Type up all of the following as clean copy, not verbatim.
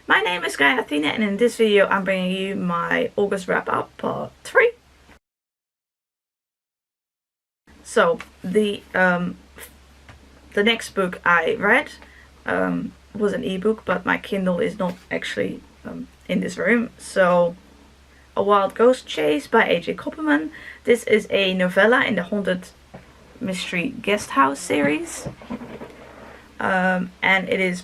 My name is Guy Athena, and in this video I'm bringing you my August wrap up part 3. So the next book I read was an ebook, but my Kindle is not actually in this room. So A Wild Ghost Chase by A.J. Copperman. This is a novella in the Haunted Mystery Guesthouse series, and it is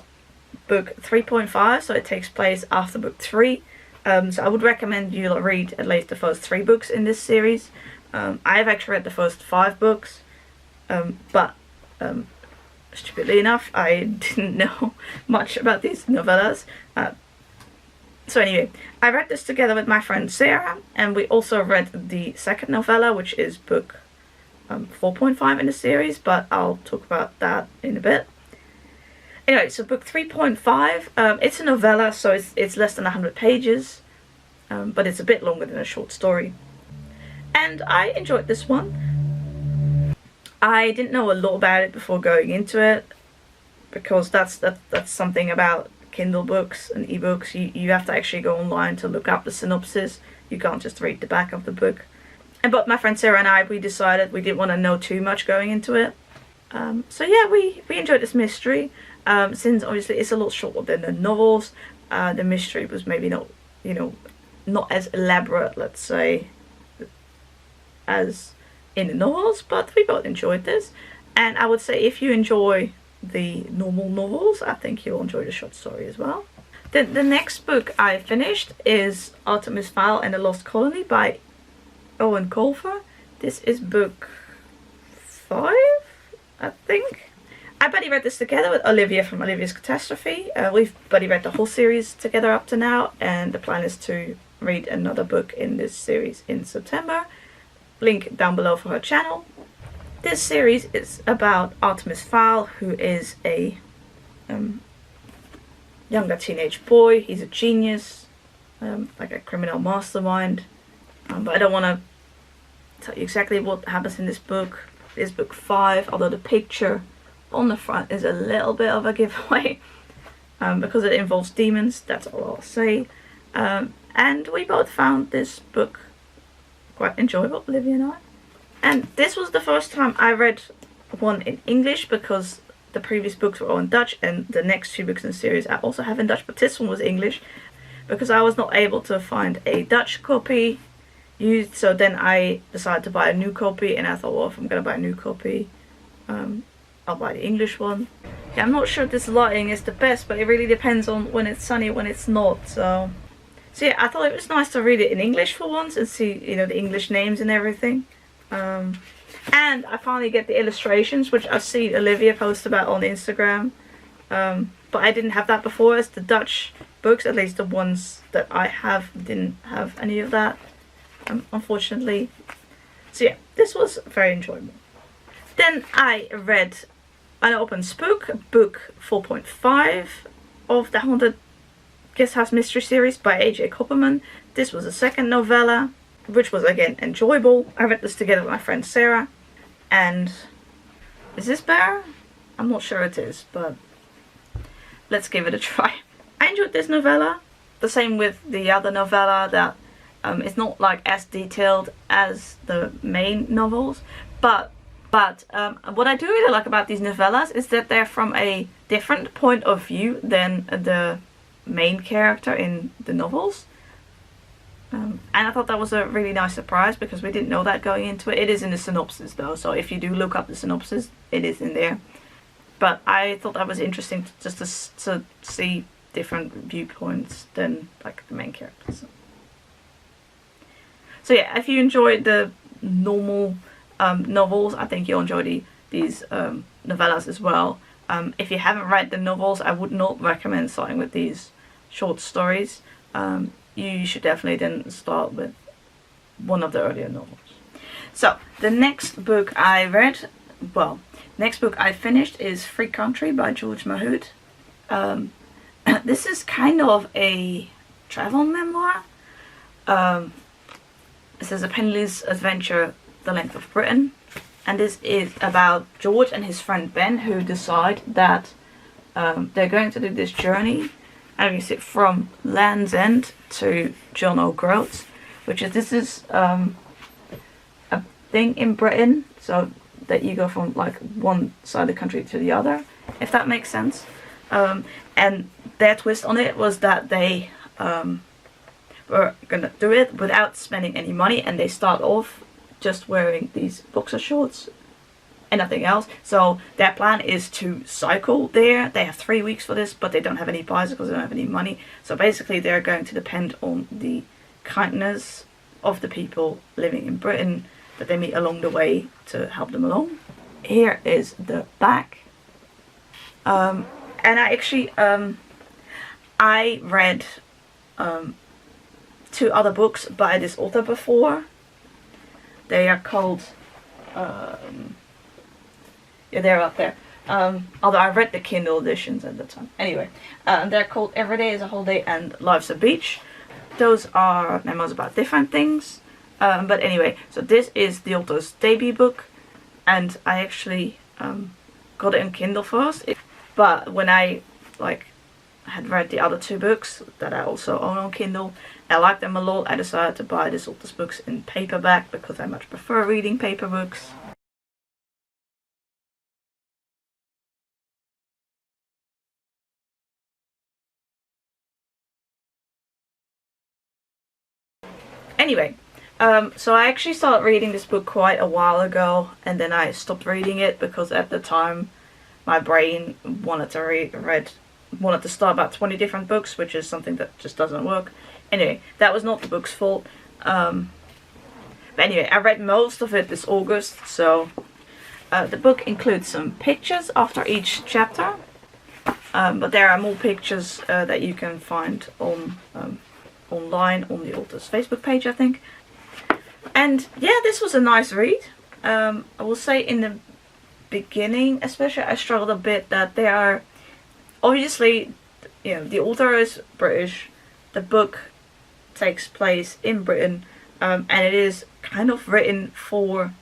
book 3.5, so it takes place after book 3. So I would recommend you read at least the first 3 books in this series. I have actually read the first 5 books, but stupidly enough I didn't know much about these novellas. So anyway, I read this together with my friend Sarah, and we also read the second novella, which is book 4.5 in the series, but I'll talk about that in a bit. Anyway, so book 3.5, it's a novella, so it's less than 100 pages, but it's a bit longer than a short story. And I enjoyed this one. I didn't know a lot about it before going into it, because that's something about Kindle books and ebooks. You have to actually go online to look up the synopsis. You can't just read the back of the book. But my friend Sarah and I, we decided we didn't want to know too much going into it. So yeah, we enjoyed this mystery. Since obviously it's a lot shorter than the novels, the mystery was maybe not, not as elaborate, let's say, as in the novels, but we both enjoyed this. And I would say if you enjoy the normal novels, I think you'll enjoy the short story as well. The next book I finished is Artemis, Fowl and the Lost Colony by Eoin Colfer. This is book 5, I think. I buddy read this together with Olivia from Olivia's Catastrophe. We've buddy read the whole series together up to now, and the plan is to read another book in this series in September. Link down below for her channel. This series is about Artemis Fowl, who is a younger teenage boy. He's a genius, like a criminal mastermind. But I don't want to tell you exactly what happens in this book. It is book 5, although the picture on the front is a little bit of a giveaway, because it involves demons. That's all I'll say. And we both found this book quite enjoyable, Olivia and I. And this was the first time I read one in English, because the previous books were all in Dutch, and the next 2 books in the series I also have in Dutch, but this one was English because I was not able to find a Dutch copy used. So then I decided to buy a new copy, and I thought, well, if I'm gonna buy a new copy, I'll buy the English one. Yeah, I'm not sure this lighting is the best, but it really depends on when it's sunny, when it's not. So yeah, I thought it was nice to read it in English for once and see, the English names and everything. And I finally get the illustrations, which I've seen Olivia post about on Instagram. But I didn't have that before, as the Dutch books, at least the ones that I have, didn't have any of that, unfortunately. So yeah, this was very enjoyable. Then I read and opened Spook, book 4.5 of the Haunted Guesthouse Mystery Series by A.J. Copperman. This was a second novella, which was again enjoyable. I read this together with my friend Sarah. And is this better? I'm not sure it is, but let's give it a try. I enjoyed this novella. The same with the other novella, that it's not like as detailed as the main novels, but what I do really like about these novellas is that they're from a different point of view than the main character in the novels. And I thought that was a really nice surprise, because we didn't know that going into it. It is in the synopsis though, so if you do look up the synopsis, it is in there. But I thought that was interesting just to see different viewpoints than like the main characters. So yeah, if you enjoyed the normal novels, I think you'll enjoy these novellas as well. If you haven't read the novels, I would not recommend starting with these short stories. You should definitely then start with one of the earlier novels. So the next book I read, next book I finished is Free Country by George Mahood. This is kind of a travel memoir. It says a penniless adventure the length of Britain, and this is about George and his friend Ben, who decide that they're going to do this journey as you see, from Land's End to John O'Groats, which is, this is a thing in Britain, so that you go from like one side of the country to the other, if that makes sense. And their twist on it was that they were gonna do it without spending any money, and they start off just wearing these boxer shorts and nothing else. So their plan is to cycle there. They have 3 weeks for this, but they don't have any bicycles, they don't have any money. So basically they're going to depend on the kindness of the people living in Britain that they meet along the way to help them along. Here is the back. And I actually, I read 2 other books by this author before. They are called, yeah, they're up there. Although I read the Kindle editions at the time. Anyway, they're called Every Day is a Holiday and Life's a Beach. Those are memos about different things. But anyway, so this is the author's debut book, and I actually got it in Kindle first. But when I had read the other 2 books that I also own on Kindle, I liked them a lot. I decided to buy this author's books in paperback because I much prefer reading paper books. Anyway, so I actually started reading this book quite a while ago, and then I stopped reading it because at the time my brain wanted to start about 20 different books, which is something that just doesn't work. Anyway, that was not the book's fault. But anyway, I read most of it this August, so the book includes some pictures after each chapter, but there are more pictures that you can find on online on the author's Facebook page, I think. And yeah, this was a nice read. I will say in the beginning especially I struggled a bit that they are obviously, you know, the author is British, the book takes place in Britain, and it is kind of written for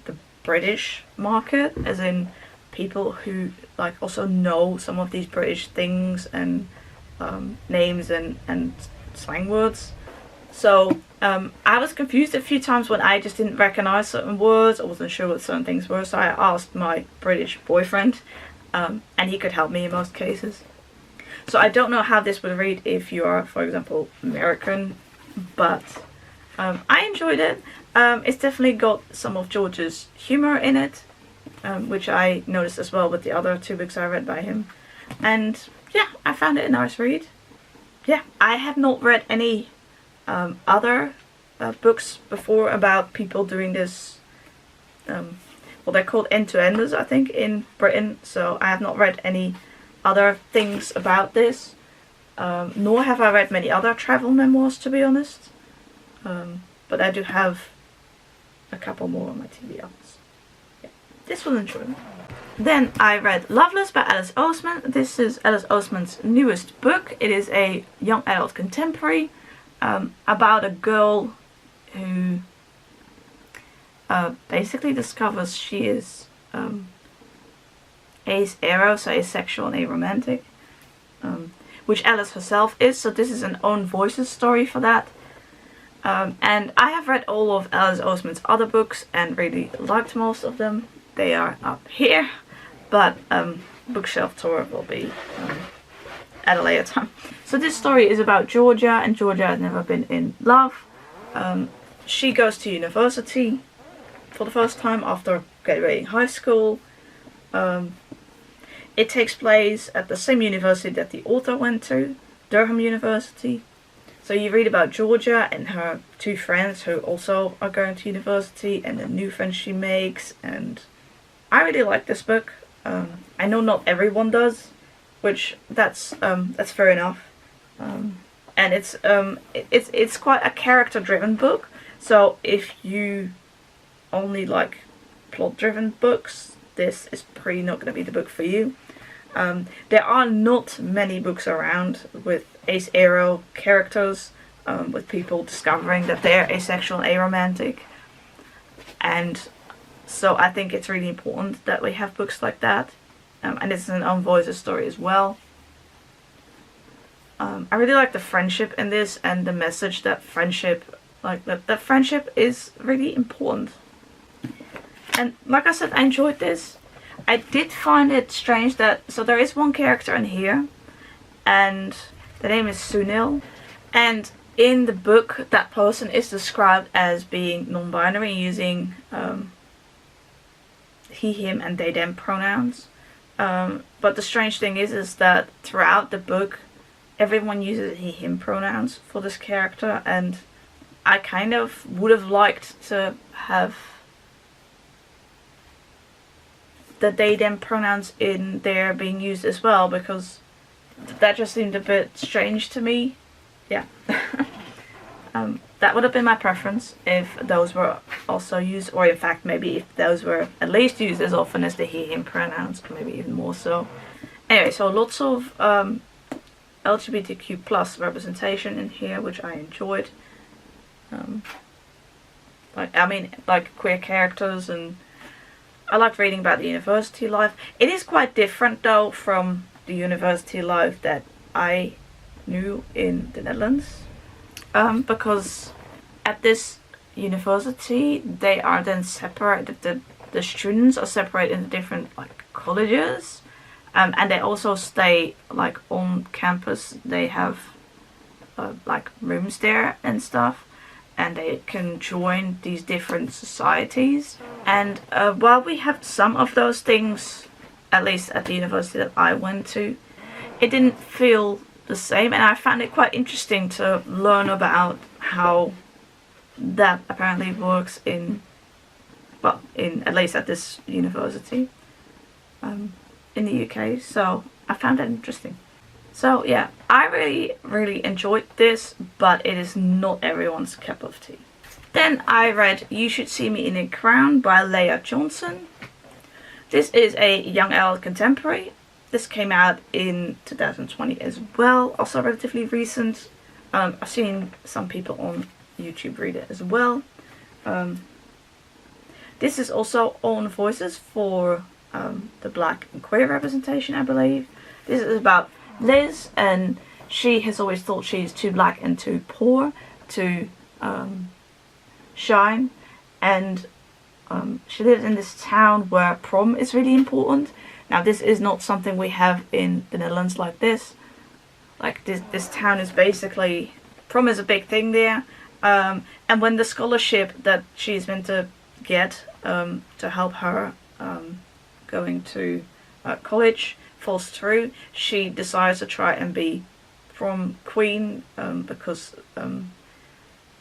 the British market, as in people who also know some of these British things and names and slang words. So I was confused a few times when I just didn't recognize certain words. I wasn't sure what certain things were, so I asked my British boyfriend, and he could help me in most cases. So I don't know how this would read if you are, for example, American, but I enjoyed it. It's definitely got some of George's humor in it, which I noticed as well with the other 2 books I read by him. And yeah, I found it a nice read. Yeah, I have not read any other books before about people doing this, well, they're called end-to-enders, I think, in Britain, so I have not read any other things about this, nor have I read many other travel memoirs, to be honest, but I do have a couple more on my TBRs. Yeah, this was enjoyable. Then I read Loveless by Alice Oseman. This is Alice Oseman's newest book. It is a young adult contemporary about a girl who basically discovers she is aro, so asexual and aromantic, which Alice herself is, so this is an own voices story for that. And I have read all of Alice Oseman's other books and really liked most of them. They are up here, but bookshelf tour will be at a later time. So this story is about Georgia, and Georgia has never been in love. She goes to university for the first time after graduating high school. It takes place at the same university that the author went to, Durham University. So you read about Georgia and her 2 friends who also are going to university, and the new friends she makes, and I really like this book. I know not everyone does, which that's fair enough. And it's quite a character-driven book. So if you only like plot-driven books, this is probably not going to be the book for you. There are not many books around with ace-aro characters, with people discovering that they're asexual and aromantic. And so I think it's really important that we have books like that. And it's an own voices story as well. I really like the friendship in this, and the message that friendship, like that friendship is really important. And like I said, I enjoyed this. I did find it strange that, so there is one character in here, and the name is Sunil, and in the book that person is described as being non-binary, using he, him, and they, them pronouns. But the strange thing is that throughout the book, everyone uses he, him pronouns for this character, and I kind of would have liked to have the they, them pronouns in there being used as well, because that just seemed a bit strange to me. Yeah. That would have been my preference if those were also used, or in fact maybe if those were at least used as often as the he, him pronouns, or maybe even more so. Anyway, so lots of LGBTQ plus representation in here, which I enjoyed. Like queer characters, and I liked reading about the university life. It is quite different though from the university life that I knew in the Netherlands. Because at this university they are then separated, the students are separated into different like colleges, and they also stay like on campus. They have like rooms there and stuff, and they can join these different societies. And while we have some of those things, at least at the university that I went to, it didn't feel the same, and I found it quite interesting to learn about how that apparently works in at least at this university in the UK. So I found that interesting. So yeah, I really enjoyed this, but it is not everyone's cup of tea. Then I read You Should See Me in a Crown by Leah Johnson. This is a young adult contemporary. This came out in 2020 as well, also relatively recent. I've seen some people on YouTube read it as well. This is also on Voices for the black and queer representation, I believe. This is about Liz, and she has always thought she's too black and too poor to shine, and she lives in this town where prom is really important. Now this is not something we have in the Netherlands like this. Like this town is basically, prom is a big thing there. And when the scholarship that she's meant to get to help her going to college falls through, she decides to try and be prom queen, because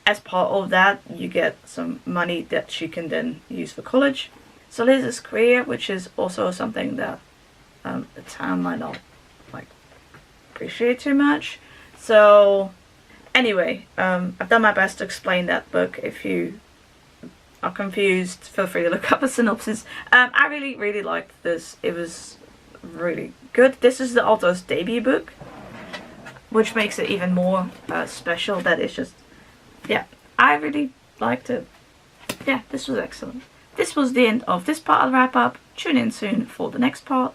as part of that you get some money that she can then use for college. So Liz is queer, which is also something that the town might not like appreciate too much. So anyway, I've done my best to explain that book. If you are confused, feel free to look up a synopsis. I really liked this. It was really good. This is the author's debut book, which makes it even more special. That it's just, yeah, I really liked it. Yeah, this was excellent. This was the end of this part of the wrap up. Tune in soon for the next part.